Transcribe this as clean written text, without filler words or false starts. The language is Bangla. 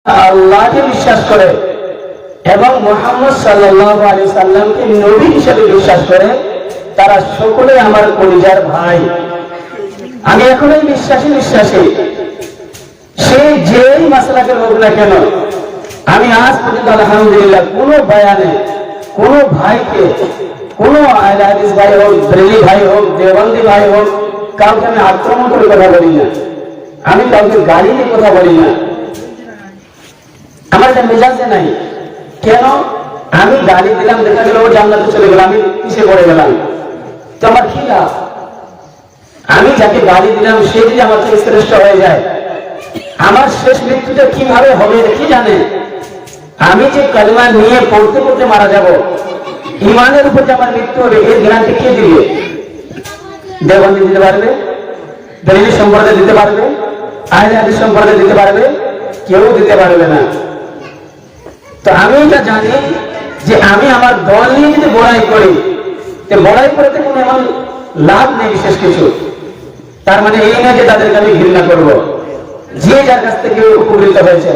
আল্লাহকে বিশ্বাস করে এবং মুহাম্মদ সাল্লাল্লাহু আলাইহি সাল্লামকে নবী হিসেবে বিশ্বাস করে তারা সকলে আমার কলিজার ভাই। আমি এখনই বিশ্বাসী সে যেই মাসলাকের হোক না কেন, আমি আজ পর্যন্ত আলহামদুলিল্লাহ কোনো বয়ানে কোনো ভাইকে, কোনো আহলে হাদিস ভাই হোক, ব্রেলি ভাই হোক, দেওবন্দি ভাই হোক, কাউকে আমি আক্রমণ করে কথা বলি না, আমি কাউকে গালি দিয়ে কথা বলি না। আমার এটা মেজাজে নাই। কেন? আমি গালি দিলাম, দেখা গেল ও জান্নাতে চলে গেল, আমি পিছিয়ে পড়ে গেলাম, তো আমার কি লাভ? আমি যাকে গালি দিলাম সে যদি আমার থেকে শ্রেষ্ঠ হয়ে যায়, আমার শেষ মৃত্যুটা কিভাবে হবে কি জানে? আমি যে কালিমা নিয়ে পড়তে পড়তে মারা যাব, ইমানের উপর যে আমার মৃত্যু হবে, এর গ্যারান্টি কে দিবে? দেওবন্দি দিতে পারবে? বেরেলভী সম্প্রদায় দিতে পারবে? আহলে হাদিস সম্প্রদায় দিতে পারবে? কেউ দিতে পারবে না। তো আমি এটা জানি যে আমি আমার দল নিয়ে যদি বড়াই করি, বড়াই করতে কোনো এমন লাভ নেই বিশেষ কিছু। তার মানে এই না যে তাদেরকে আমি ঘৃণা করবো, যে যার কাছ থেকে উপকৃত হয়েছে।